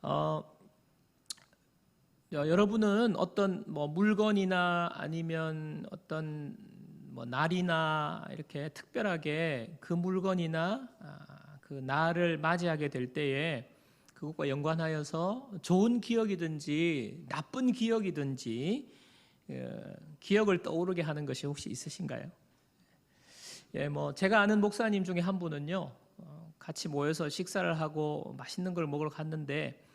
어, 여러분은 어떤 물건이나 아니면 어떤 날이나 이렇게 특별하게 그 물건이나 그 날을 맞이하게 될 때에 그것과 연관하여서 좋은 기억이든지 나쁜 기억이든지 기억을 떠오르게 하는 것이 혹시 있으신가요? 예, 제가 아는 목사님 중에 한 분은요, 같이 모여서 식사를 하고 맛있는 걸 먹으러 갔는데,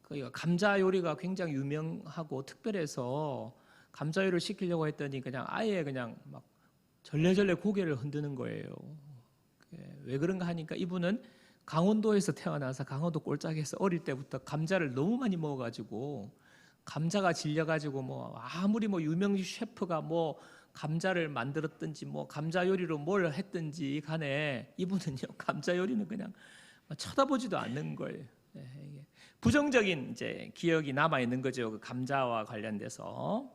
그 감자 요리가 굉장히 유명하고 특별해서 감자 요리를 시키려고 했더니 아예 막 절레절레 고개를 흔드는 거예요. 왜 그런가 하니까 이분은 강원도에서 태어나서 강원도 꼴짝에서 어릴 때부터 감자를 너무 많이 먹어가지고 감자가 질려가지고 아무리 유명 셰프가 감자를 만들었든지 감자 요리로 뭘 했든지 간에 이분은요, 감자 요리는 그냥 쳐다보지도 않는 거예요. 부정적인 이제 기억이 남아 있는 거죠. 그 감자와 관련돼서.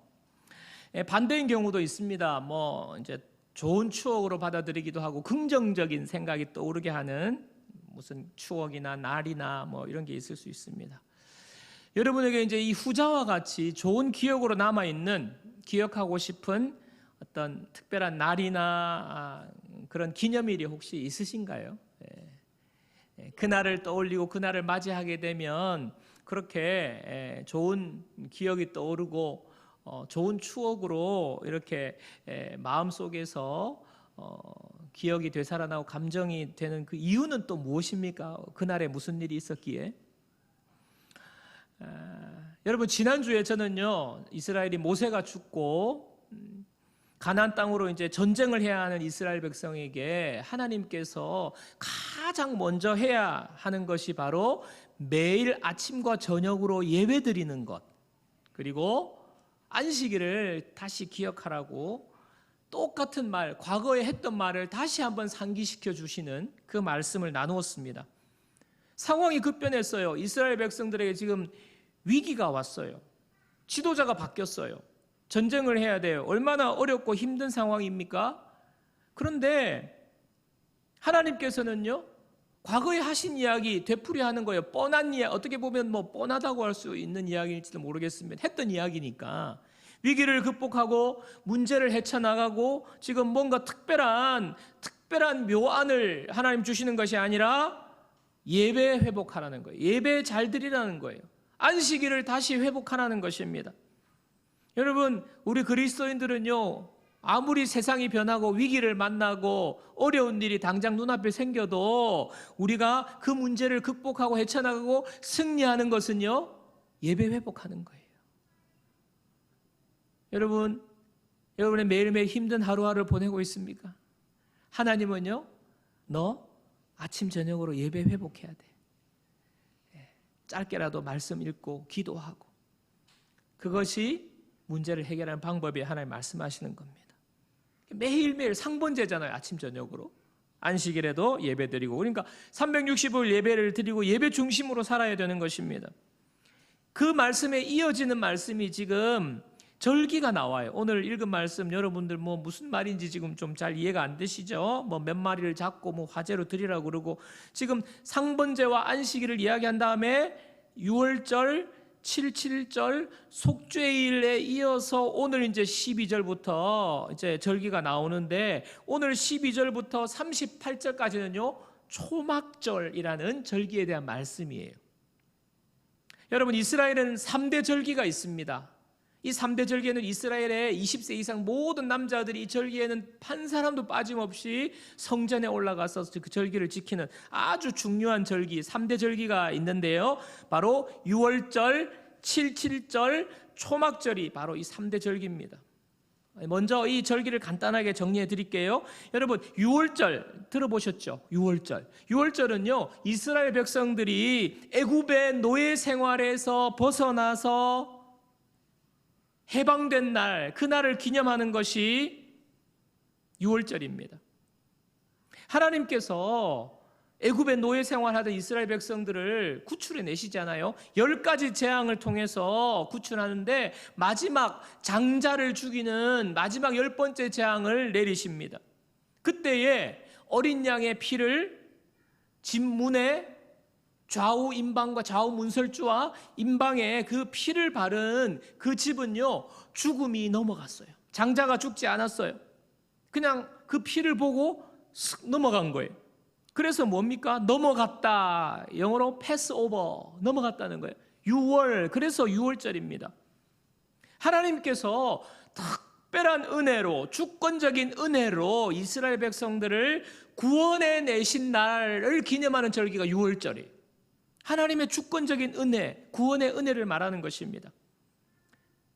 반대인 경우도 있습니다. 이제 좋은 추억으로 받아들이기도 하고 긍정적인 생각이 떠오르게 하는 무슨 추억이나 날이나 이런 게 있을 수 있습니다. 여러분에게 이제 이 후자와 같이 좋은 기억으로 남아 있는 기억하고 싶은 어떤 특별한 날이나 그런 기념일이 혹시 있으신가요? 그날을 떠올리고 그날을 맞이하게 되면 그렇게 좋은 기억이 떠오르고 좋은 추억으로 이렇게 마음속에서 기억이 되살아나고 감정이 되는 그 이유는 또 무엇입니까? 그날에 무슨 일이 있었기에? 여러분, 지난주에 저는요, 이스라엘이 모세가 죽고 가나안 땅으로 이제 전쟁을 해야 하는 이스라엘 백성에게 하나님께서 가장 먼저 해야 하는 것이 바로 매일 아침과 저녁으로 예배드리는 것, 그리고 안식일을 다시 기억하라고 똑같은 말, 과거에 했던 말을 다시 한번 상기시켜 주시는 그 말씀을 나누었습니다. 상황이 급변했어요. 이스라엘 백성들에게 지금 위기가 왔어요. 지도자가 바뀌었어요. 전쟁을 해야 돼요. 얼마나 어렵고 힘든 상황입니까? 그런데 하나님께서는요, 과거에 하신 이야기 되풀이하는 거예요. 뻔한 이야기, 어떻게 보면 뻔하다고 할 수 있는 이야기일지도 모르겠습니다. 했던 이야기니까. 위기를 극복하고 문제를 헤쳐나가고 지금 뭔가 특별한 묘안을 하나님 주시는 것이 아니라 예배 회복하라는 거예요. 예배 잘 드리라는 거예요. 안식일을 다시 회복하라는 것입니다. 여러분, 우리 그리스도인들은요, 아무리 세상이 변하고 위기를 만나고 어려운 일이 당장 눈앞에 생겨도 우리가 그 문제를 극복하고 헤쳐나가고 승리하는 것은요, 예배 회복하는 거예요. 여러분의 매일매일 힘든 하루하루를 보내고 있습니까? 하나님은요, 너 아침 저녁으로 예배 회복해야 돼. 짧게라도 말씀 읽고 기도하고, 그것이 문제를 해결하는 방법이 하나님 말씀하시는 겁니다. 매일매일 상번제잖아요. 아침 저녁으로. 안식일에도 예배드리고, 그러니까 365일 예배를 드리고 예배 중심으로 살아야 되는 것입니다. 그 말씀에 이어지는 말씀이 지금 절기가 나와요. 오늘 읽은 말씀 여러분들 무슨 말인지 지금 좀 잘 이해가 안 되시죠? 몇 마리를 잡고 화제로 드리라고 그러고, 지금 상번제와 안식일을 이야기한 다음에 6월절, 7.7절, 속죄일에 이어서 오늘 이제 12절부터 이제 절기가 나오는데, 오늘 12절부터 38절까지는요, 초막절이라는 절기에 대한 말씀이에요. 여러분, 이스라엘은 3대 절기가 있습니다. 이 3대 절기에는 이스라엘의 20세 이상 모든 남자들이 이 절기에는 한 사람도 빠짐없이 성전에 올라가서 그 절기를 지키는 아주 중요한 절기, 3대 절기가 있는데요, 바로 6월절, 7.7절, 초막절이 바로 이 3대 절기입니다. 먼저 이 절기를 간단하게 정리해 드릴게요. 여러분, 6월절 들어보셨죠? 6월절은요, 이스라엘 백성들이 애굽의 노예 생활에서 벗어나서 해방된 날, 그날을 기념하는 것이 6월절입니다. 하나님께서 애굽의 노예 생활하던 이스라엘 백성들을 구출해 내시잖아요. 10가지 재앙을 통해서 구출하는데 마지막 장자를 죽이는 마지막 10번째 재앙을 내리십니다. 그때에 어린 양의 피를 집 문에 좌우 임방과 좌우 문설주와 임방에 그 피를 바른 그 집은요, 죽음이 넘어갔어요. 장자가 죽지 않았어요. 그냥 그 피를 보고 슥 넘어간 거예요. 그래서 뭡니까? 넘어갔다. 영어로 패스 오버, 넘어갔다는 거예요. 6월, 그래서 6월절입니다. 하나님께서 특별한 은혜로, 주권적인 은혜로 이스라엘 백성들을 구원해 내신 날을 기념하는 절기가 6월절이에요. 하나님의 주권적인 은혜, 구원의 은혜를 말하는 것입니다.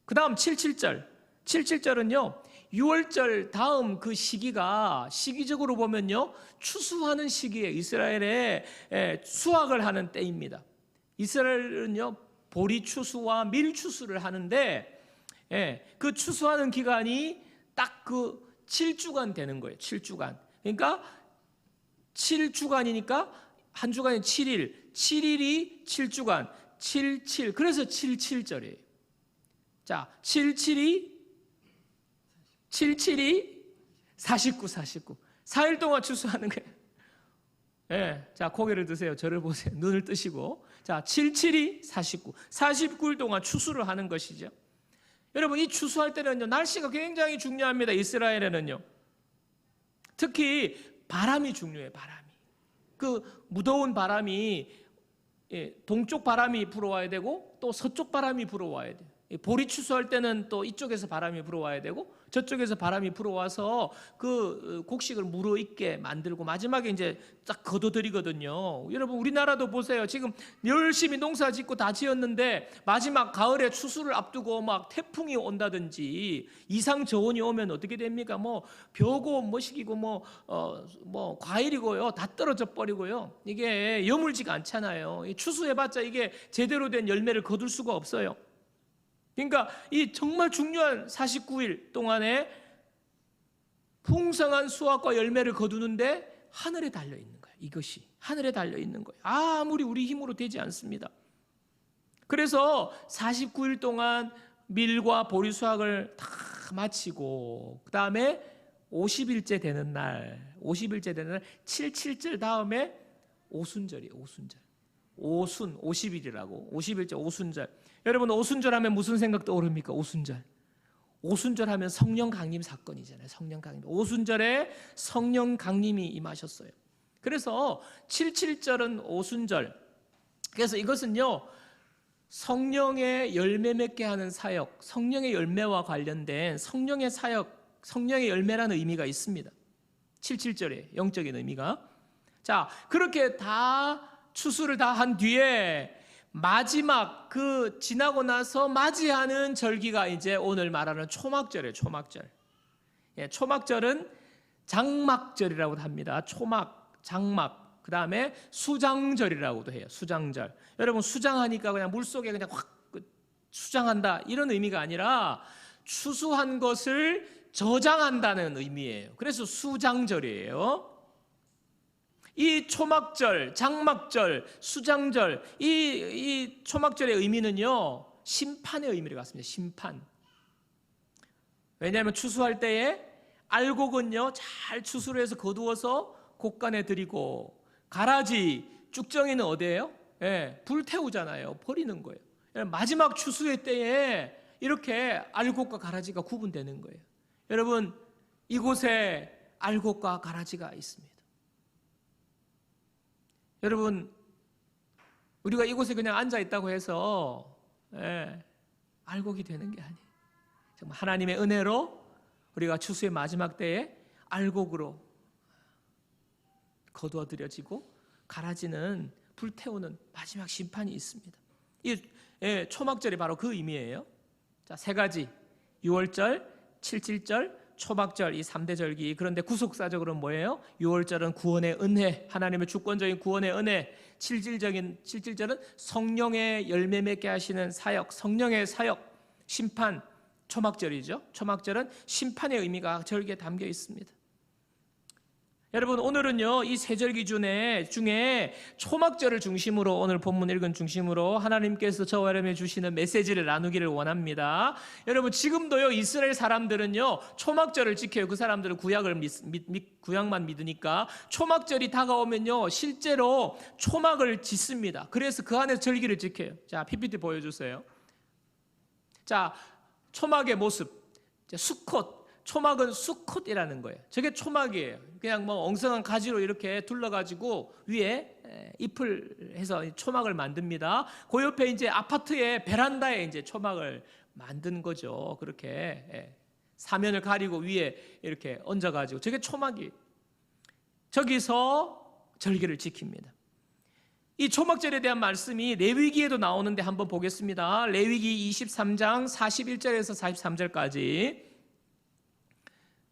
그 다음 77절. 77절은요, 6월절 다음 그 시기가 시기적으로 보면요, 추수하는 시기에 이스라엘의 수확을 하는 때입니다. 이스라엘은요, 보리 추수와 밀 추수를 하는데, 그 추수하는 기간이 딱 그 7주간 되는 거예요. 7주간. 그러니까 7주간이니까 한 주간이 7일, 7일이 7주간, 77. 그래서 77절이에요. 자, 77이 49. 4일 동안 추수하는 거예요. 자, 고개를 드세요. 저를 보세요. 눈을 뜨시고. 자, 77이 49. 49일 동안 추수를 하는 것이죠. 여러분, 이 추수할 때는요, 날씨가 굉장히 중요합니다. 이스라엘에는요. 특히 바람이 중요해요. 바람이. 그 무더운 바람이, 동쪽 바람이 불어와야 되고 또 서쪽 바람이 불어와야 돼요. 보리 추수할 때는 또 이쪽에서 바람이 불어와야 되고 저쪽에서 바람이 불어와서 그 곡식을 무르익게 만들고 마지막에 이제 딱 거둬들이거든요. 여러분, 우리나라도 보세요. 지금 열심히 농사 짓고 다 지었는데 마지막 가을에 추수를 앞두고 막 태풍이 온다든지 이상 저온이 오면 어떻게 됩니까? 뭐 벼고 뭐시기고 뭐 과일이고요, 다 떨어져 버리고요. 이게 여물지가 않잖아요. 추수해봤자 이게 제대로 된 열매를 거둘 수가 없어요. 그러니까 이 정말 중요한 49일 동안에 풍성한 수확과 열매를 거두는데 하늘에 달려 있는 거예요. 이것이 하늘에 달려 있는 거예요. 아무리 우리 힘으로 되지 않습니다. 그래서 49일 동안 밀과 보리 수확을 다 마치고 그 다음에 50일째 되는 날 77절 다음에 오순절이에요. 오순 50일이라고 50일째 오순절. 여러분, 오순절 하면 무슨 생각 떠오릅니까? 오순절 하면 성령 강림 사건이잖아요. 성령 강림. 오순절에 성령 강림이 임하셨어요. 그래서 77절은 오순절. 그래서 이것은요, 성령의 열매 맺게 하는 사역, 성령의 열매와 관련된 성령의 사역, 성령의 열매라는 의미가 있습니다. 77절에 영적인 의미가. 자, 그렇게 다 추수를 다 한 뒤에 마지막 그 지나고 나서 맞이하는 절기가 이제 오늘 말하는 초막절이에요. 초막절. 초막절은 장막절이라고 합니다. 초막, 장막. 그 다음에 수장절이라고도 해요. 수장절. 여러분, 수장하니까 그냥 물속에 그냥 확 수장한다 이런 의미가 아니라 추수한 것을 저장한다는 의미예요. 그래서 수장절이에요. 이 초막절, 장막절, 수장절, 이 초막절의 의미는요, 심판의 의미를 갖습니다. 심판. 왜냐하면 추수할 때에 알곡은요, 잘 추수를 해서 거두어서 곡간에 들이고, 가라지, 쭉정이는 어디예요? 불태우잖아요. 버리는 거예요. 마지막 추수의 때에 이렇게 알곡과 가라지가 구분되는 거예요. 여러분, 이곳에 알곡과 가라지가 있습니다. 여러분, 우리가 이곳에 그냥 앉아 있다고 해서 알곡이 되는 게 아니에요. 정말 하나님의 은혜로 우리가 추수의 마지막 때에 알곡으로 거두어들여지고 가라지는 불태우는 마지막 심판이 있습니다. 이 초막절이 바로 그 의미예요. 자, 세 가지, 6월절, 77절, 초막절, 이 3대 절기. 그런데 구속사적으로는 뭐예요? 6월절은 구원의 은혜, 하나님의 주권적인 구원의 은혜. 77절은 성령의 열매 맺게 하시는 사역, 성령의 사역. 심판, 초막절이죠. 초막절은 심판의 의미가 절기에 담겨 있습니다. 여러분, 오늘은요 이 세절기 중에 초막절을 중심으로, 오늘 본문 읽은 중심으로 하나님께서 저와 여러분에게 주시는 메시지를 나누기를 원합니다. 여러분, 지금도요 이스라엘 사람들은요 초막절을 지켜요. 그 사람들은 구약만 믿으니까 초막절이 다가오면요 실제로 초막을 짓습니다. 그래서 그 안에서 절기를 지켜요. 자, PPT 보여주세요. 자, 초막의 모습. 자, 수컷. 초막은 수컷이라는 거예요. 저게 초막이에요. 그냥 뭐 엉성한 가지로 이렇게 둘러가지고 위에 잎을 해서 초막을 만듭니다. 그 옆에 이제 아파트의 베란다에 이제 초막을 만든 거죠. 그렇게 사면을 가리고 위에 이렇게 얹어가지고 저게 초막이에요. 저기서 절기를 지킵니다. 이 초막절에 대한 말씀이 레위기에도 나오는데 한번 보겠습니다. 레위기 23장 41절에서 43절까지.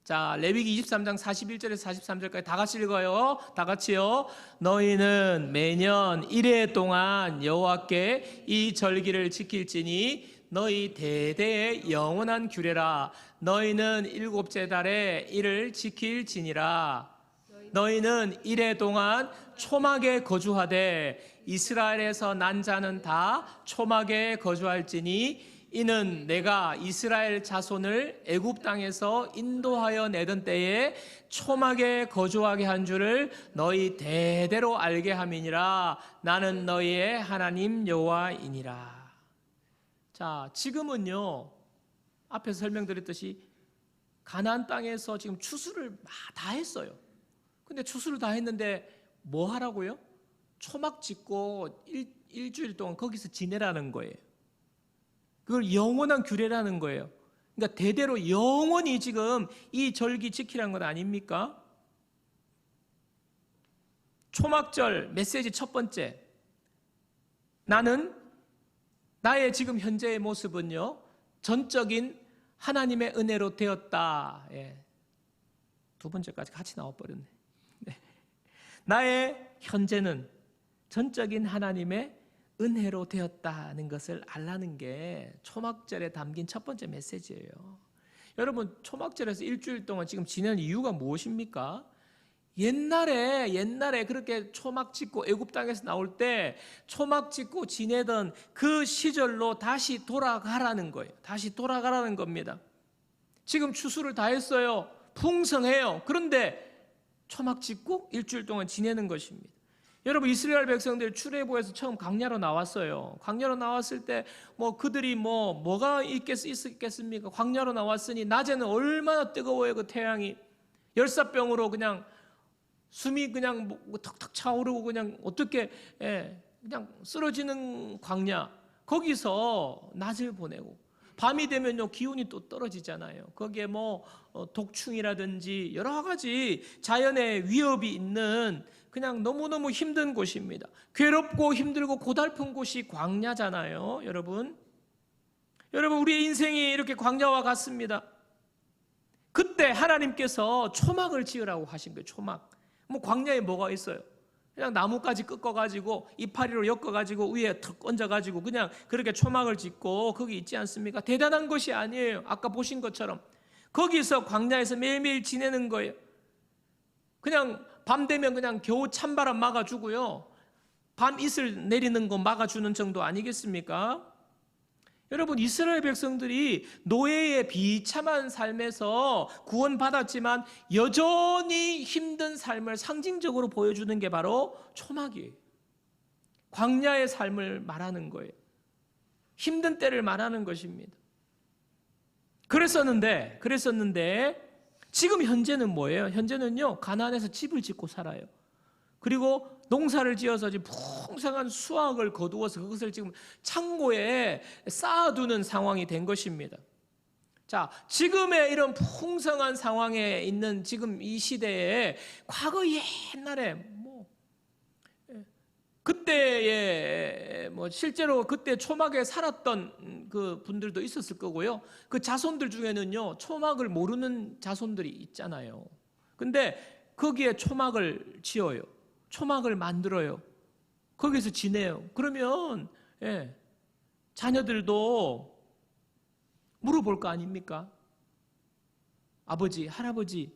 자, 레위기 23장 41절에서 43절까지 다 같이 읽어요. 다 같이요. 너희는 매년 1회 동안 여호와께 이 절기를 지킬지니 너희 대대의 영원한 규례라. 너희는 7째 달에 이를 지킬지니라. 너희는 1회 동안 초막에 거주하되 이스라엘에서 난 자는 다 초막에 거주할지니 이는 내가 이스라엘 자손을 애굽 땅에서 인도하여 내던 때에 초막에 거주하게 한 줄을 너희 대대로 알게 함이니라. 나는 너희의 하나님 여호와이니라. 자, 지금은요 앞에서 설명드렸듯이 가나안 땅에서 지금 추수를 다 했어요. 근데 추수를 다 했는데 뭐 하라고요? 초막 짓고 일주일 동안 거기서 지내라는 거예요. 그걸 영원한 규례라는 거예요. 그러니까 대대로 영원히 지금 이 절기 지키라는 건 아닙니까? 초막절 메시지 첫 번째. 나의 지금 현재의 모습은요 전적인 하나님의 은혜로 되었다. 두 번째까지 같이 나와버렸네. 네. 나의 현재는 전적인 하나님의 은혜로 되었다는 것을 알라는 게 초막절에 담긴 첫 번째 메시지예요. 여러분, 초막절에서 일주일 동안 지금 지내는 이유가 무엇입니까? 옛날에 그렇게 초막 짓고 애굽 땅에서 나올 때 초막 짓고 지내던 그 시절로 다시 돌아가라는 거예요. 다시 돌아가라는 겁니다. 지금 추수를 다 했어요. 풍성해요. 그런데 초막 짓고 일주일 동안 지내는 것입니다. 여러분, 이스라엘 백성들 출애굽에서 처음 광야로 나왔어요. 광야로 나왔을 때 뭐 그들이 뭐가 있겠습니까? 광야로 나왔으니 낮에는 얼마나 뜨거워요. 그 태양이 열사병으로 그냥 숨이 그냥 턱턱 차오르고 그냥 어떻게 그냥 쓰러지는 광야. 거기서 낮을 보내고 밤이 되면요 기온이 또 떨어지잖아요. 거기에 독충이라든지 여러 가지 자연의 위협이 있는 그냥 너무너무 힘든 곳입니다. 괴롭고 힘들고 고달픈 곳이 광야잖아요. 여러분 우리의 인생이 이렇게 광야와 같습니다. 그때 하나님께서 초막을 지으라고 하신 거예요. 초막. 광야에 뭐가 있어요? 그냥 나뭇가지 꺾어가지고 이파리로 엮어가지고 위에 턱 얹어가지고 그냥 그렇게 초막을 짓고 거기 있지 않습니까? 대단한 것이 아니에요. 아까 보신 것처럼 거기서 광야에서 매일매일 지내는 거예요. 그냥 밤 되면 그냥 겨우 찬바람 막아주고요. 밤 이슬 내리는 거 막아주는 정도 아니겠습니까? 여러분, 이스라엘 백성들이 노예의 비참한 삶에서 구원받았지만 여전히 힘든 삶을 상징적으로 보여주는 게 바로 초막이에요. 광야의 삶을 말하는 거예요. 힘든 때를 말하는 것입니다. 그랬었는데 지금 현재는 뭐예요? 현재는요 가나안에서 집을 짓고 살아요. 그리고 농사를 지어서 지금 풍성한 수확을 거두어서 그것을 지금 창고에 쌓아두는 상황이 된 것입니다. 자, 지금의 이런 풍성한 상황에 있는 지금 이 시대에 과거 옛날에 그때에 실제로 그때 초막에 살았던 그 분들도 있었을 거고요. 그 자손들 중에는요 초막을 모르는 자손들이 있잖아요. 근데 거기에 초막을 지어요. 초막을 만들어요. 거기서 지내요. 그러면 자녀들도 물어볼 거 아닙니까? 아버지, 할아버지,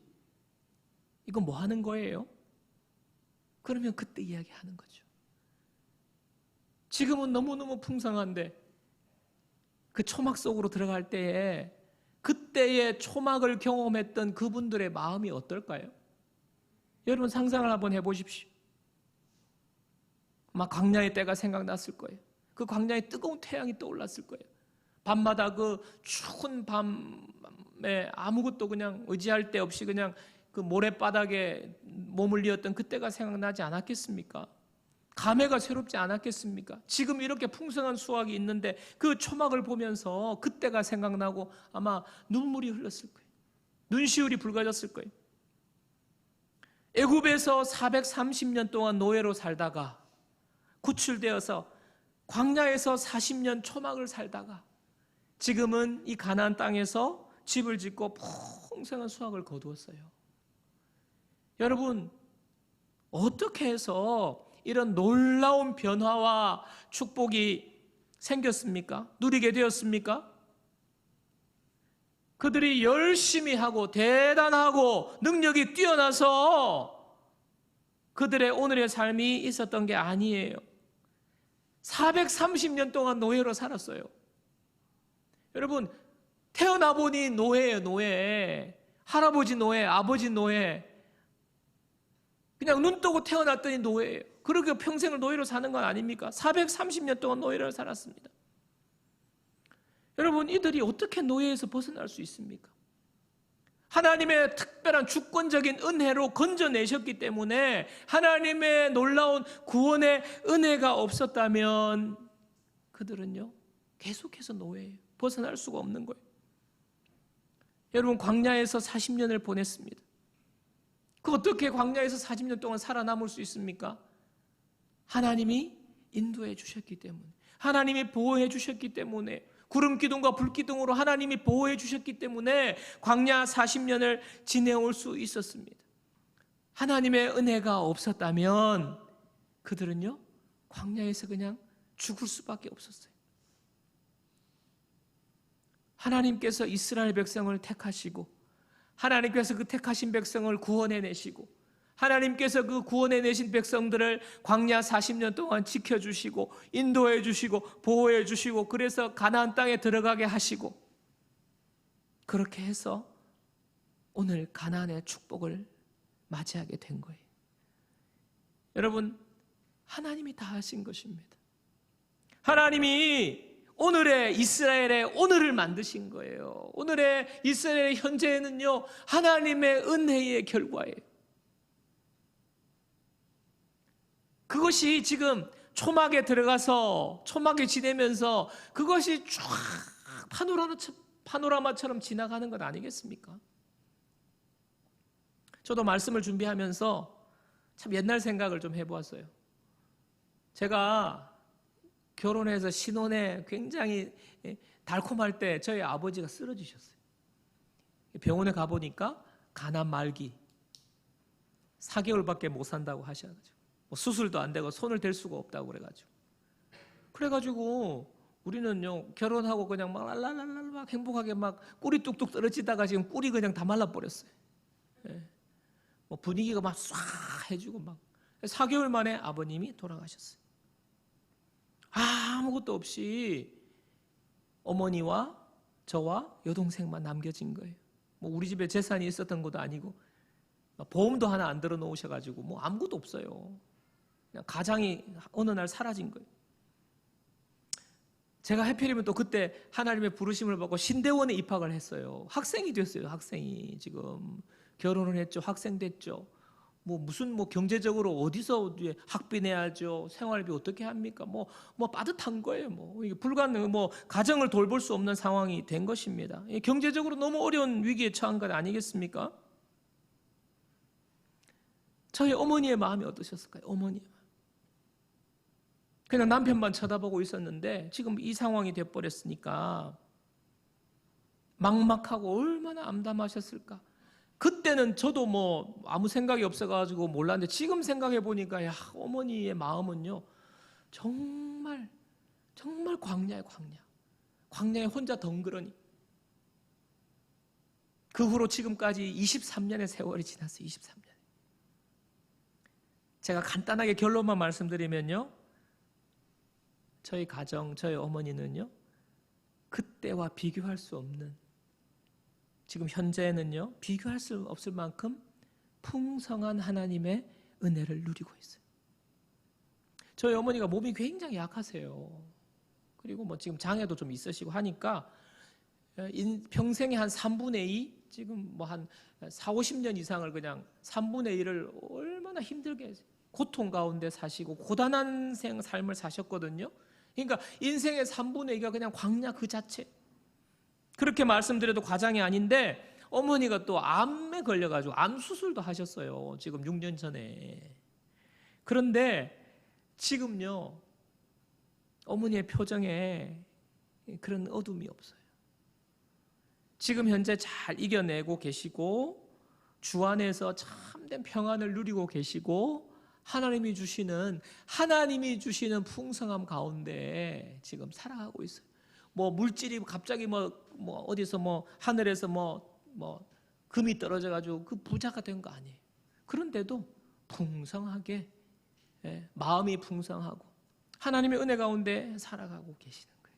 이거 뭐 하는 거예요? 그러면 그때 이야기하는 거죠. 지금은 너무너무 풍성한데 그 초막 속으로 들어갈 때에 그때의 초막을 경험했던 그분들의 마음이 어떨까요? 여러분 상상을 한번 해보십시오. 아마 광야의 때가 생각났을 거예요. 그 광야에 뜨거운 태양이 떠올랐을 거예요. 밤마다 그 추운 밤에 아무것도 그냥 의지할 데 없이 그냥 그 모래바닥에 몸을 이었던 그때가 생각나지 않았겠습니까? 감회가 새롭지 않았겠습니까? 지금 이렇게 풍성한 수확이 있는데 그 초막을 보면서 그때가 생각나고 아마 눈물이 흘렀을 거예요. 눈시울이 붉어졌을 거예요. 애굽에서 430년 동안 노예로 살다가 구출되어서 광야에서 40년 초막을 살다가 지금은 이 가나안 땅에서 집을 짓고 풍성한 수확을 거두었어요. 여러분, 어떻게 해서 이런 놀라운 변화와 축복이 생겼습니까? 누리게 되었습니까? 그들이 열심히 하고 대단하고 능력이 뛰어나서 그들의 오늘의 삶이 있었던 게 아니에요. 430년 동안 노예로 살았어요. 여러분, 태어나 보니 노예예요, 노예. 할아버지 노예, 아버지 노예. 그냥 눈 뜨고 태어났더니 노예예요. 그렇게 평생을 노예로 사는 건 아닙니까? 430년 동안 노예로 살았습니다. 여러분, 이들이 어떻게 노예에서 벗어날 수 있습니까? 하나님의 특별한 주권적인 은혜로 건져내셨기 때문에 하나님의 놀라운 구원의 은혜가 없었다면 그들은요 계속해서 노예예요. 벗어날 수가 없는 거예요. 여러분, 광야에서 40년을 보냈습니다. 그 어떻게 광야에서 40년 동안 살아남을 수 있습니까? 하나님이 인도해 주셨기 때문에, 하나님이 보호해 주셨기 때문에, 구름 기둥과 불 기둥으로 하나님이 보호해 주셨기 때문에 광야 40년을 지내올 수 있었습니다. 하나님의 은혜가 없었다면 그들은요 광야에서 그냥 죽을 수밖에 없었어요. 하나님께서 이스라엘 백성을 택하시고 하나님께서 그 택하신 백성을 구원해내시고 하나님께서 그 구원해내신 백성들을 광야 40년 동안 지켜주시고 인도해주시고 보호해주시고 그래서 가나안 땅에 들어가게 하시고 그렇게 해서 오늘 가나안의 축복을 맞이하게 된 거예요. 여러분, 하나님이 다 하신 것입니다. 하나님이 오늘의 이스라엘의 오늘을 만드신 거예요. 오늘의 이스라엘의 현재는요 하나님의 은혜의 결과예요. 그것이 지금 초막에 들어가서 초막에 지내면서 그것이 쫙 파노라마처럼 지나가는 것 아니겠습니까? 저도 말씀을 준비하면서 참 옛날 생각을 좀 해보았어요. 제가 결혼해서 신혼에 굉장히 달콤할 때 저희 아버지가 쓰러지셨어요. 병원에 가보니까 간암 말기 4개월밖에 못 산다고 하셔가지고 수술도 안 되고 손을 댈 수가 없다고 그래가지고 우리는요 결혼하고 그냥 막 랄랄랄랄 막 행복하게 막 꿀이 뚝뚝 떨어지다가 지금 꿀이 그냥 다 말라버렸어요. 뭐 분위기가 막 쏴 해주고 막 4개월 만에 아버님이 돌아가셨어요. 아무것도 없이 어머니와 저와 여동생만 남겨진 거예요. 뭐 우리 집에 재산이 있었던 것도 아니고 보험도 하나 안 들어 놓으셔가지고 뭐 아무것도 없어요. 그냥 가장이 어느 날 사라진 거예요. 제가 하필이면 또 그때 하나님의 부르심을 받고 신대원에 입학을 했어요. 학생이 됐어요. 학생이 지금 결혼을 했죠. 학생 됐죠. 무슨 경제적으로 어디서 학비 내야죠. 생활비 어떻게 합니까? 빠듯한 거예요. 이게 불가능, 가정을 돌볼 수 없는 상황이 된 것입니다. 경제적으로 너무 어려운 위기에 처한 것 아니겠습니까? 저희 어머니의 마음이 어떠셨을까요? 어머니의 마음. 그냥 남편만 쳐다보고 있었는데 지금 이 상황이 돼버렸으니까 막막하고 얼마나 암담하셨을까. 그때는 저도 아무 생각이 없어가지고 몰랐는데 지금 생각해 보니까 어머니의 마음은요 정말 광야에 광야에 혼자 덩그러니. 그 후로 지금까지 23년의 세월이 지났어요. 23년. 제가 간단하게 결론만 말씀드리면요, 저희 가정, 저희 어머니는요, 그때와 비교할 수 없는, 지금 현재는요 비교할 수 없을 만큼 풍성한 하나님의 은혜를 누리고 있어요. 저희 어머니가 몸이 굉장히 약하세요. 그리고 뭐 지금 장애도 좀 있으시고 하니까 평생에 한 3분의 2, 지금 뭐 한 4, 50년 이상을 그냥 3분의 1을 얼마나 힘들게 고통 가운데 사시고 고단한 삶을 사셨거든요. 그러니까 인생의 3분의 2가 그냥 광야 그 자체. 그렇게 말씀드려도 과장이 아닌데, 어머니가 또 암에 걸려가지고 암 수술도 하셨어요. 지금 6년 전에. 그런데 지금요, 어머니의 표정에 그런 어둠이 없어요. 지금 현재 잘 이겨내고 계시고, 주 안에서 참된 평안을 누리고 계시고, 하나님이 주시는 풍성함 가운데 지금 살아가고 있어요. 뭐 물질이 갑자기 뭐 어디서 뭐 하늘에서 뭐 금이 떨어져 가지고 그 부자가 된 거 아니에요. 그런데도 풍성하게, 마음이 풍성하고 하나님의 은혜 가운데 살아가고 계시는 거예요.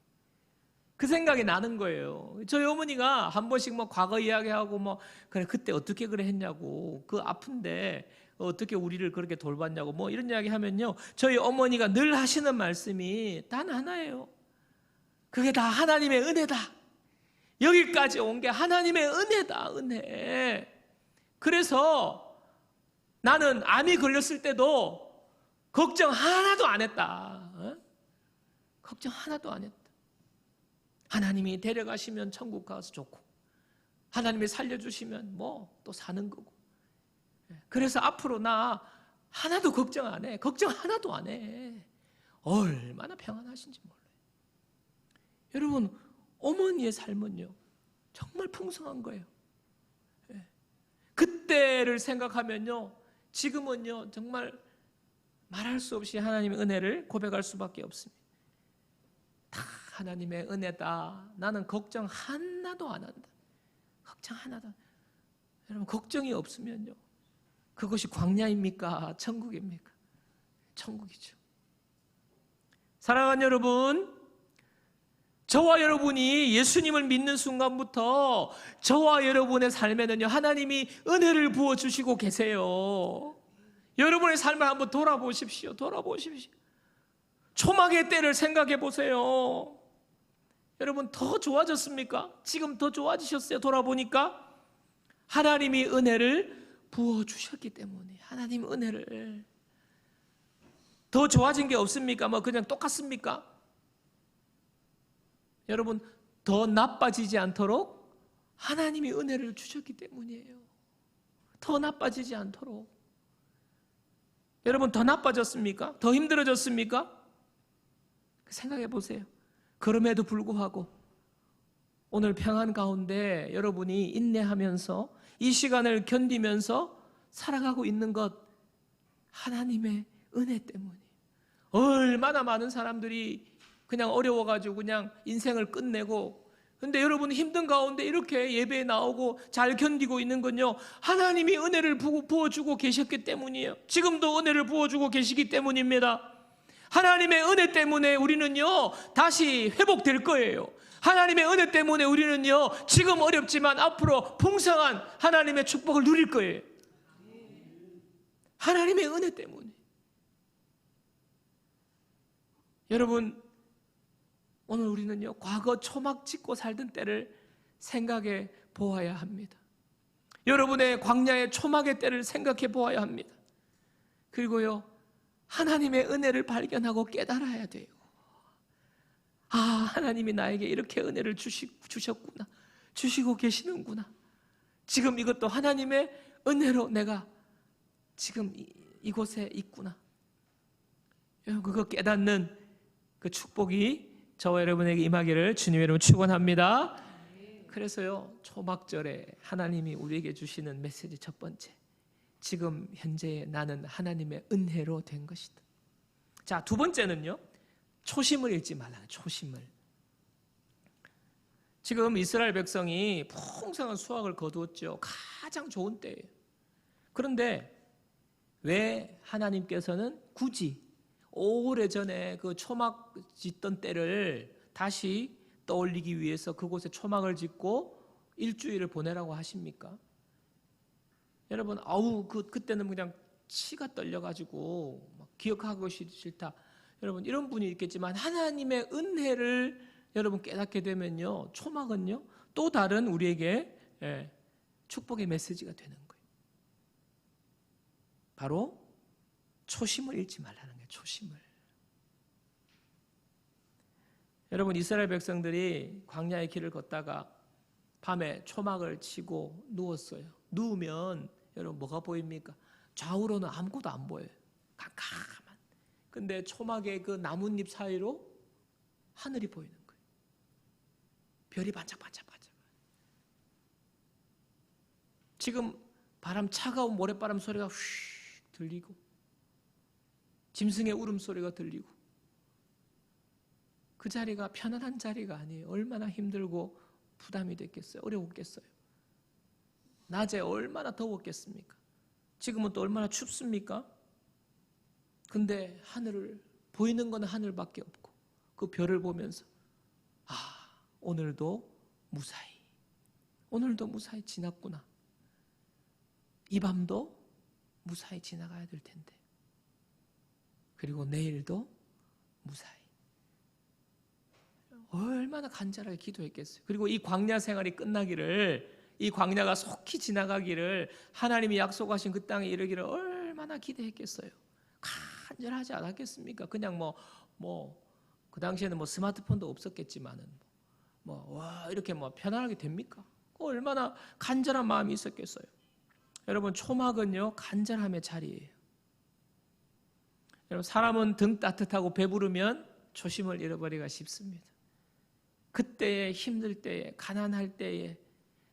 그 생각이 나는 거예요. 저희 어머니가 한 번씩 뭐 과거 이야기하고 뭐 그래 그때 어떻게 그래 했냐고, 그 아픈데 어떻게 우리를 그렇게 돌봤냐고 뭐 이런 이야기 하면요, 저희 어머니가 늘 하시는 말씀이 단 하나예요. 그게 다 하나님의 은혜다. 여기까지 온 게 하나님의 은혜다, 은혜. 그래서 나는 암이 걸렸을 때도 걱정 하나도 안 했다. 걱정 하나도 안 했다. 하나님이 데려가시면 천국 가서 좋고, 하나님이 살려주시면 뭐 또 사는 거고. 그래서 앞으로 나 하나도 걱정 안 해. 걱정 하나도 안 해. 얼마나 평안하신지 몰라요. 여러분, 어머니의 삶은요 정말 풍성한 거예요. 그때를 생각하면요, 지금은요 정말 말할 수 없이 하나님의 은혜를 고백할 수밖에 없습니다. 다 하나님의 은혜다. 나는 걱정 하나도 안 한다. 걱정 하나도. 여러분, 걱정이 없으면요, 그것이 광야입니까? 천국입니까? 천국이죠. 사랑하는 여러분, 저와 여러분이 예수님을 믿는 순간부터 저와 여러분의 삶에는요 하나님이 은혜를 부어주시고 계세요. 여러분의 삶을 한번 돌아보십시오. 초막의 때를 생각해 보세요. 여러분, 더 좋아졌습니까? 지금 더 좋아지셨어요? 돌아보니까 하나님이 은혜를 부어주셨기 때문에. 하나님 은혜를. 더 좋아진 게 없습니까? 뭐 그냥 똑같습니까? 여러분, 더 나빠지지 않도록 하나님이 은혜를 주셨기 때문이에요. 더 나빠지지 않도록. 여러분, 더 나빠졌습니까? 더 힘들어졌습니까? 생각해 보세요. 그럼에도 불구하고 오늘 평안 가운데 여러분이 인내하면서 이 시간을 견디면서 살아가고 있는 것, 하나님의 은혜 때문이에요. 얼마나 많은 사람들이 그냥 어려워가지고 그냥 인생을 끝내고, 근데 여러분 힘든 가운데 이렇게 예배에 나오고 잘 견디고 있는 건요 하나님이 은혜를 부어주고 계셨기 때문이에요. 지금도 은혜를 부어주고 계시기 때문입니다. 하나님의 은혜 때문에 우리는요 다시 회복될 거예요. 하나님의 은혜 때문에 우리는요 지금 어렵지만 앞으로 풍성한 하나님의 축복을 누릴 거예요. 하나님의 은혜 때문에. 여러분, 오늘 우리는요 과거 초막 짓고 살던 때를 생각해 보아야 합니다. 여러분의 광야의 초막의 때를 생각해 보아야 합니다. 그리고요 하나님의 은혜를 발견하고 깨달아야 돼요. 아, 하나님이 나에게 이렇게 은혜를 주셨구나, 주시고 계시는구나. 지금 이것도 하나님의 은혜로 내가 지금 이곳에 있구나. 여러분, 그거 깨닫는 그 축복이 저와 여러분에게 임하기를 주님의 이름으로 축원합니다. 그래서요 초막절에 하나님이 우리에게 주시는 메시지 첫 번째, 지금 현재 나는 하나님의 은혜로 된 것이다. 자, 두 번째는요 초심을 잃지 말라는, 초심을. 지금 이스라엘 백성이 풍성한 수확을 거두었죠. 가장 좋은 때예요. 그런데 왜 하나님께서는 굳이 오래전에 그 초막 짓던 때를 다시 떠올리기 위해서 그곳에 초막을 짓고 일주일을 보내라고 하십니까? 여러분, 그때는 그냥 치가 떨려가지고 기억하고 싫다. 여러분, 이런 분이 있겠지만 하나님의 은혜를 여러분 깨닫게 되면요, 초막은요 또 다른 우리에게 축복의 메시지가 되는 거예요. 바로 초심을 잃지 말라는 거예요. 초심을. 여러분, 이스라엘 백성들이 광야의 길을 걷다가 밤에 초막을 치고 누웠어요. 누우면 여러분 뭐가 보입니까? 좌우로는 아무것도 안 보여요. 깜깜한. 근데 초막의 그 나뭇잎 사이로 하늘이 보이는 거예요. 별이 반짝반짝반짝. 지금 차가운 모래바람 소리가 휙 들리고 짐승의 울음소리가 들리고 그 자리가 편안한 자리가 아니에요. 얼마나 힘들고 부담이 됐겠어요. 어려웠겠어요. 낮에 얼마나 더웠겠습니까? 지금은 또 얼마나 춥습니까? 근데 하늘을 보이는 건 하늘밖에 없고 그 별을 보면서 오늘도 무사히 지났구나. 이 밤도 무사히 지나가야 될 텐데. 그리고 내일도 무사히. 얼마나 간절하게 기도했겠어요. 그리고 이 광야 생활이 끝나기를, 이 광야가 속히 지나가기를, 하나님이 약속하신 그 땅에 이르기를 얼마나 기대했겠어요. 간절하지 않았겠습니까? 그냥 그 당시에는 스마트폰도 없었겠지만은 이렇게 편안하게 됩니까? 얼마나 간절한 마음이 있었겠어요. 여러분, 초막은요 간절함의 자리예요. 여러분, 사람은 등 따뜻하고 배부르면 초심을 잃어버리기가 쉽습니다. 그때에 힘들 때에 가난할 때에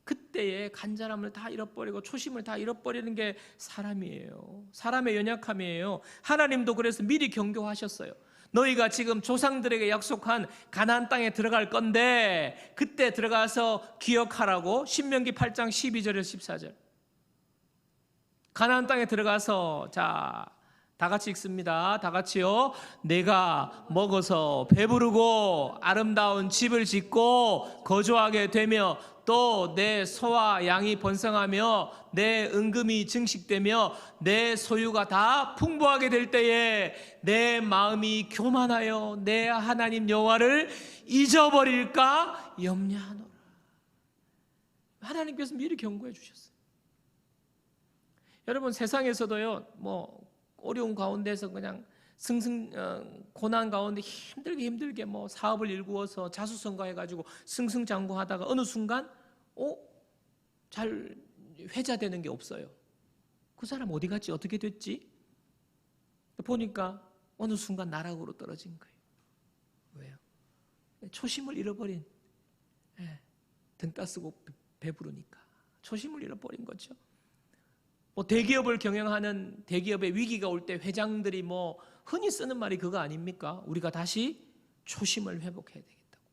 그때의 간절함을 다 잃어버리고 초심을 다 잃어버리는 게 사람이에요. 사람의 연약함이에요. 하나님도 그래서 미리 경고하셨어요. 너희가 지금 조상들에게 약속한 가나안 땅에 들어갈 건데 그때 들어가서 기억하라고. 신명기 8장 12절에서 14절. 가나안 땅에 들어가서 다 같이 읽습니다. 다 같이요. 내가 먹어서 배부르고 아름다운 집을 짓고 거주하게 되며 또 내 소와 양이 번성하며 내 은금이 증식되며 내 소유가 다 풍부하게 될 때에 내 마음이 교만하여 내 하나님 여호와를 잊어버릴까 염려하노라. 하나님께서 미리 경고해 주셨어요. 여러분, 세상에서도요 어려운 가운데서 그냥 고난 가운데 힘들게 사업을 일구어서 자수성가해가지고 승승장구하다가 어느 순간 잘 회자되는 게 없어요. 그 사람 어디 갔지? 어떻게 됐지? 보니까 어느 순간 나락으로 떨어진 거예요. 왜요? 초심을 잃어버린, 등 따쓰고 배부르니까 초심을 잃어버린 거죠. 대기업을 경영하는 대기업의 위기가 올 때 회장들이 흔히 쓰는 말이 그거 아닙니까? 우리가 다시 초심을 회복해야 되겠다고.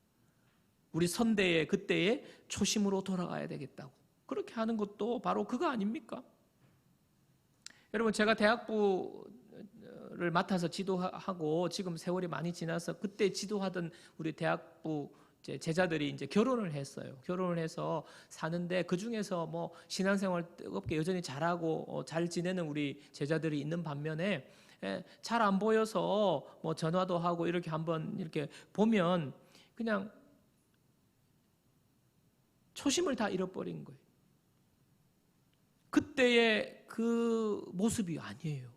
우리 선대의 그때의 초심으로 돌아가야 되겠다고. 그렇게 하는 것도 바로 그거 아닙니까? 여러분, 제가 대학부를 맡아서 지도하고 지금 세월이 많이 지나서 그때 지도하던 우리 대학부 제자들이 이제 결혼을 했어요. 결혼을 해서 사는데 그 중에서 신앙생활 뜨겁게 여전히 잘하고 잘 지내는 우리 제자들이 있는 반면에 잘 안 보여서 전화도 하고 이렇게 한번 이렇게 보면 그냥 초심을 다 잃어버린 거예요. 그때의 그 모습이 아니에요.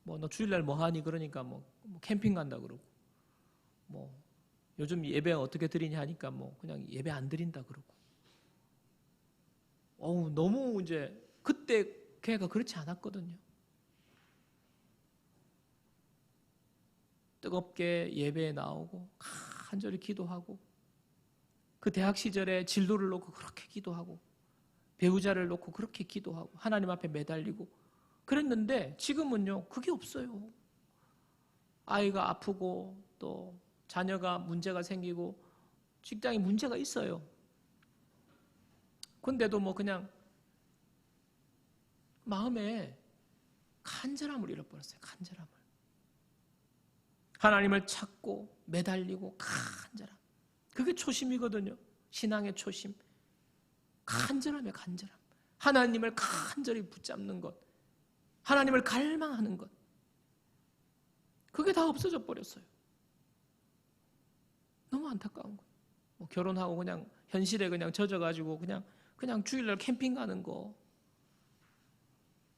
너 주일날 뭐 하니? 그러니까 캠핑 간다 그러고 요즘 예배 어떻게 드리냐 하니까 그냥 예배 안 드린다 그러고. 너무 이제 그때 걔가 그렇지 않았거든요. 뜨겁게 예배에 나오고 간절히 기도하고 그 대학 시절에 진로를 놓고 그렇게 기도하고 배우자를 놓고 그렇게 기도하고 하나님 앞에 매달리고 그랬는데 지금은요 그게 없어요. 아이가 아프고 또 자녀가 문제가 생기고 직장에 문제가 있어요. 근데도 그냥 마음에 간절함을 잃어버렸어요. 간절함을. 하나님을 찾고 매달리고 간절함. 그게 초심이거든요. 신앙의 초심. 간절함이에요. 간절함. 하나님을 간절히 붙잡는 것. 하나님을 갈망하는 것. 그게 다 없어져 버렸어요. 너무 안타까운 거예요. 뭐 결혼하고 그냥 현실에 그냥 젖어가지고 그냥 주일날 캠핑 가는 거.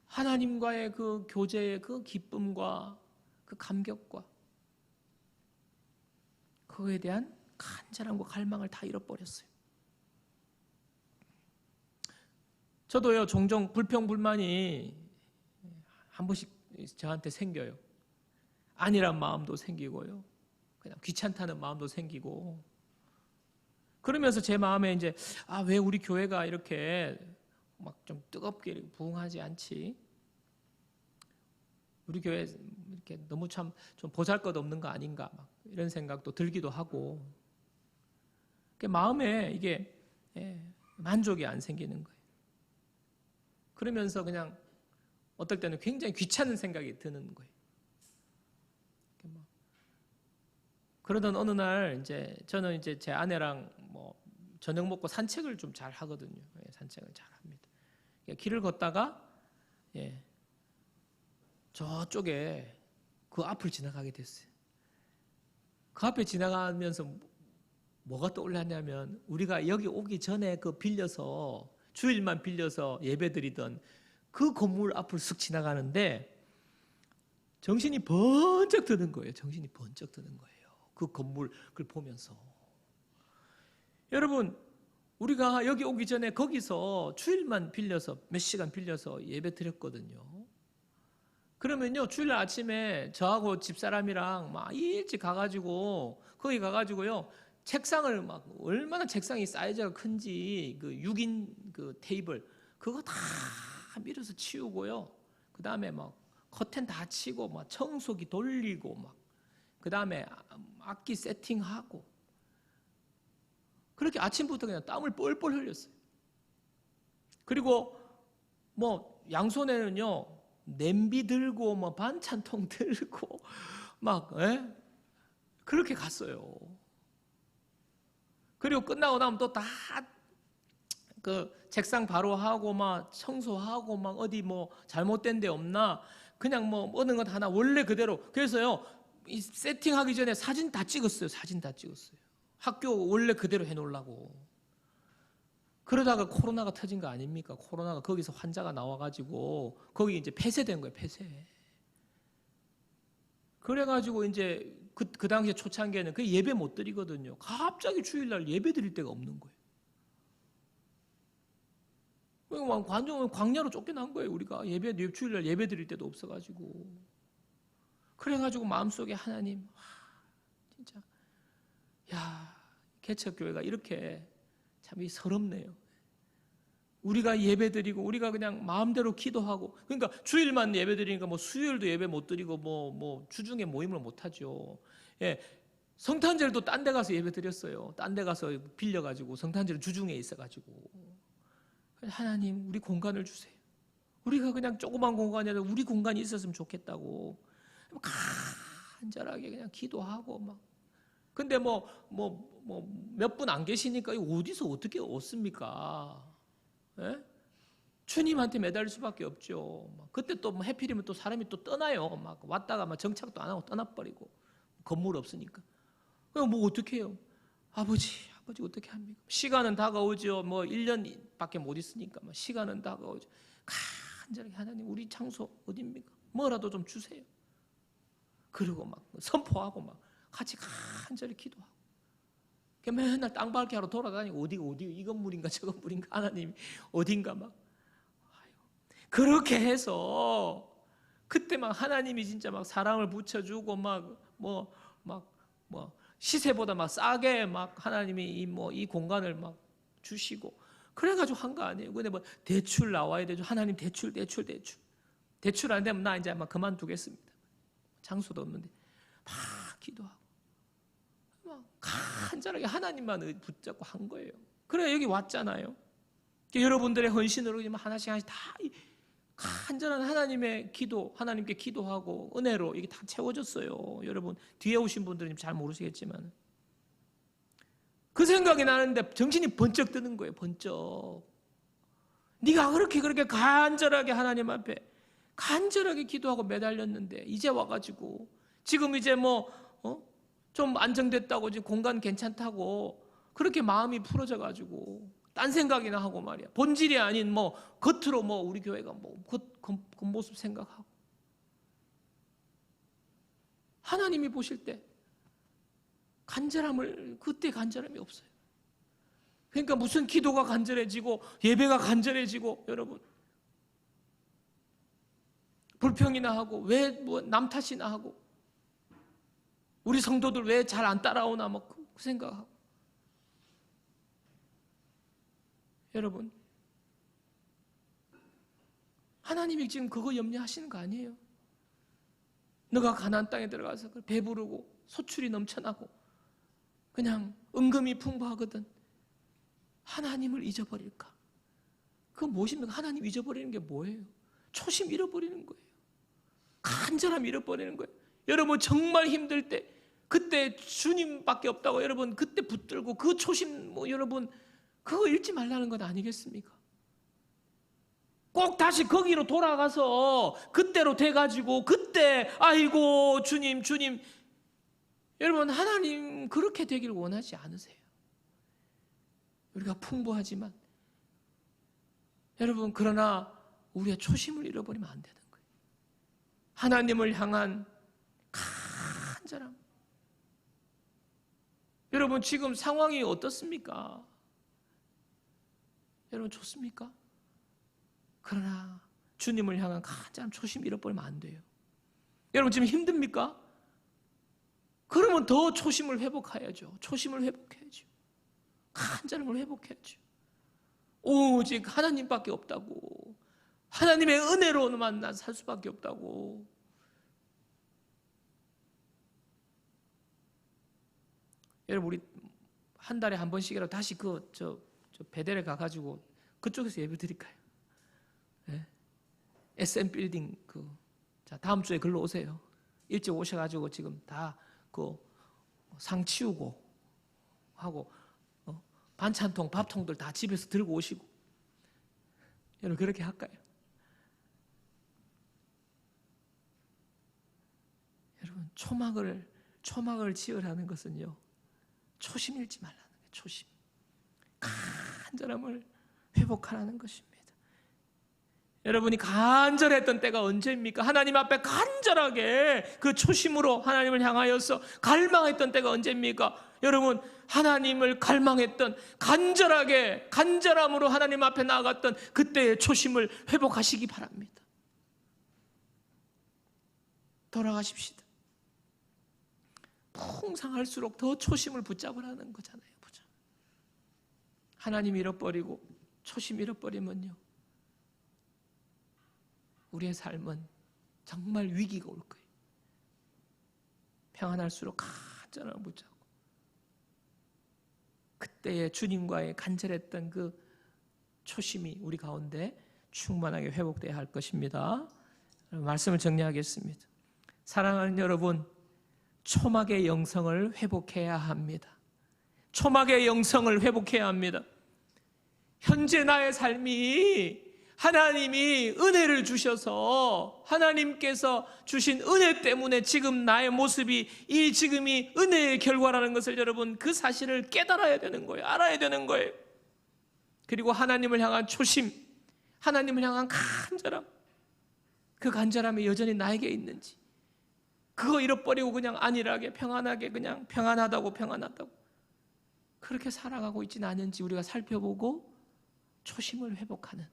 하나님과의 그 교제의 그 기쁨과 그 감격과 그거에 대한 간절함과 갈망을 다 잃어버렸어요. 저도요, 종종 불평불만이 한 번씩 저한테 생겨요. 아니란 마음도 생기고요. 그냥 귀찮다는 마음도 생기고. 그러면서 제 마음에 이제, 왜 우리 교회가 이렇게 막 좀 뜨겁게 부흥하지 않지? 우리 교회 이렇게 너무 참 좀 보잘것없는 거 아닌가? 막 이런 생각도 들기도 하고. 마음에 이게 만족이 안 생기는 거예요. 그러면서 그냥 어떨 때는 굉장히 귀찮은 생각이 드는 거예요. 그러던 어느 날 저는 이제 제 아내랑 뭐 저녁 먹고 산책을 좀 잘 하거든요. 산책을 잘 합니다. 길을 걷다가 저쪽에 그 앞을 지나가게 됐어요. 그 앞에 지나가면서 뭐가 떠올랐냐면 우리가 여기 오기 전에 그 빌려서 주일만 빌려서 예배드리던 그 건물 앞을 쓱 지나가는데 정신이 번쩍 드는 거예요. 정신이 번쩍 드는 거예요. 그 건물을 보면서. 여러분, 우리가 여기 오기 전에 거기서 주일만 빌려서 몇 시간 빌려서 예배 드렸거든요. 그러면요, 주일 아침에 저하고 집사람이랑 막 일찍 가가지고 거기 가가지고요, 책상을 막 얼마나 책상이 사이즈가 큰지 그 6인 그 테이블 그거 다 밀어서 치우고요. 그 다음에 막 커튼 다 치고 막 청소기 돌리고 막 그 다음에 악기 세팅하고 그렇게 아침부터 그냥 땀을 뻘뻘 흘렸어요. 그리고 뭐 양손에는요 냄비 들고 뭐 반찬통 들고 막 그렇게 갔어요. 그리고 끝나고 나면 또 다 그 책상 바로 하고 막 청소하고 막 어디 뭐 잘못된 데 없나 그냥 뭐 어느 것 하나 원래 그대로. 그래서요 이 세팅하기 전에 사진 다 찍었어요. 사진 다 찍었어요. 학교 원래 그대로 해놓으려고. 그러다가 코로나가 터진 거 아닙니까? 코로나가 거기서 환자가 나와가지고 거기 이제 폐쇄된 거예요. 폐쇄. 그래가지고 이제 그 당시에 초창기에는 그 예배 못 드리거든요. 갑자기 주일날 예배 드릴 데가 없는 거예요. 완전 광야로 쫓겨난 거예요. 우리가 주일날 예배 드릴 때도 없어가지고. 그래가지고 마음속에 하나님, 진짜, 개척교회가 이렇게 참 서럽네요. 우리가 예배 드리고 우리가 그냥 마음대로 기도하고 그러니까 주일만 예배 드리니까 뭐 수요일도 예배 못 드리고 뭐 주중에 모임을 못 하죠. 성탄절도 딴 데 가서 예배 드렸어요. 딴 데 가서 빌려가지고 성탄절 주중에 있어가지고 하나님 우리 공간을 주세요. 우리가 그냥 조그만 공간이 아니라 우리 공간이 있었으면 좋겠다고 간절하게 그냥 기도하고 막. 근데 몇 분 안 계시니까 어디서 어떻게 얻습니까? 주님한테 매달릴 수밖에 없죠. 그때 또 해필이면 또 사람이 또 떠나요. 막 왔다가 막 정착도 안 하고 떠나버리고 건물 없으니까. 그럼 뭐 어떻게 해요? 아버지 어떻게 합니까? 시간은 다가오죠. 1년밖에 못 있으니까 시간은 다가오죠. 간절하게 하나님 우리 장소 어디입니까? 뭐라도 좀 주세요. 그리고 막 선포하고 막 같이 간절히 기도하고 맨날 땅밟기 하러 돌아다니고 어디 이 건물인가 저 건물인가 하나님 어딘가 막 그렇게 해서 그때 막 하나님이 진짜 막 사랑을 붙여주고 시세보다 막 싸게 막 하나님이 이 공간을 막 주시고 그래가지고 한 거 아니에요. 근데 대출 나와야 되죠. 하나님 대출 안 되면 나 이제 아마 그만두겠습니다. 장소도 없는데 막 기도하고 막 간절하게 하나님만 붙잡고 한 거예요. 그래 여기 왔잖아요. 여러분들의 헌신으로 하나씩 다 간절한 하나님의 기도, 하나님께 기도하고 은혜로 이게 다 채워졌어요. 여러분 뒤에 오신 분들은 잘 모르시겠지만 그 생각이 나는데 정신이 번쩍 드는 거예요. 번쩍. 네가 그렇게 간절하게 하나님 앞에 간절하게 기도하고 매달렸는데 이제 와가지고 지금 이제 좀 안정됐다고 지금 공간 괜찮다고 그렇게 마음이 풀어져가지고 딴 생각이나 하고 말이야. 본질이 아닌 겉으로 우리 교회가 겉모습 생각하고 하나님이 보실 때 그때 간절함이 없어요. 그러니까 무슨 기도가 간절해지고 예배가 간절해지고 여러분 불평이나 하고 왜 남 탓이나 하고 우리 성도들 왜 잘 안 따라오나 그 생각하고 여러분 하나님이 지금 그거 염려하시는 거 아니에요? 너가 가나안 땅에 들어가서 배부르고 소출이 넘쳐나고 그냥 은금이 풍부하거든 하나님을 잊어버릴까? 그거 무엇입니까? 하나님 잊어버리는 게 뭐예요? 초심 잃어버리는 거예요. 간절함 잃어버리는 거예요. 여러분 정말 힘들 때 그때 주님밖에 없다고 여러분 그때 붙들고 그 초심 여러분 그거 잃지 말라는 것 아니겠습니까? 꼭 다시 거기로 돌아가서 그때로 돼가지고 그때 아이고 주님 여러분 하나님 그렇게 되길 원하지 않으세요. 우리가 풍부하지만 여러분 그러나 우리의 초심을 잃어버리면 안 되는 거예요. 하나님을 향한 간절함. 여러분 지금 상황이 어떻습니까? 여러분 좋습니까? 그러나 주님을 향한 간절한 초심 잃어버리면 안 돼요. 여러분 지금 힘듭니까? 그러면 더 초심을 회복해야죠. 초심을 회복해야죠. 간절함을 회복해야죠. 오직 하나님밖에 없다고. 하나님의 은혜로만 난 살 수밖에 없다고. 여러분 우리 한 달에 한 번씩이라도 다시 저 베델에 가가지고 그쪽에서 예배 드릴까요? 네? SM 빌딩 자 다음 주에 글로 오세요. 일찍 오셔가지고 지금 다 상 치우고 하고 반찬통 밥통들 다 집에서 들고 오시고 여러분 그렇게 할까요? 여러분 초막을 지으라는 것은요 초심 잃지 말라는 거예요. 초심 간절함을 회복하라는 것입니다. 여러분이 간절했던 때가 언제입니까? 하나님 앞에 간절하게 그 초심으로 하나님을 향하여서 갈망했던 때가 언제입니까? 여러분 하나님을 갈망했던 간절함으로 하나님 앞에 나아갔던 그때의 초심을 회복하시기 바랍니다. 돌아가십시다. 풍성할수록 더 초심을 붙잡으라는 거잖아요. 보자. 하나님 잃어버리고 초심 잃어버리면요 우리의 삶은 정말 위기가 올 거예요. 평안할수록 간절함을 붙잡고 그때의 주님과의 간절했던 그 초심이 우리 가운데 충만하게 회복되어야 할 것입니다. 말씀을 정리하겠습니다. 사랑하는 여러분, 초막의 영성을 회복해야 합니다. 초막의 영성을 회복해야 합니다. 현재 나의 삶이 하나님이 은혜를 주셔서 하나님께서 주신 은혜 때문에 지금 나의 모습이 지금이 은혜의 결과라는 것을 여러분 그 사실을 깨달아야 되는 거예요. 알아야 되는 거예요. 그리고 하나님을 향한 초심, 하나님을 향한 간절함, 그 간절함이 여전히 나에게 있는지 그거 잃어버리고 그냥 안일하게 평안하게 그냥 평안하다고 그렇게 살아가고 있지는 않은지 우리가 살펴보고 초심을 회복하는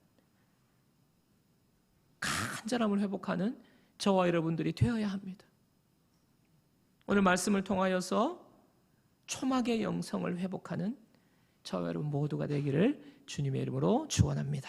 간절함을 회복하는 저와 여러분들이 되어야 합니다. 오늘 말씀을 통하여서 초막의 영성을 회복하는 저와 여러분 모두가 되기를 주님의 이름으로 축원합니다.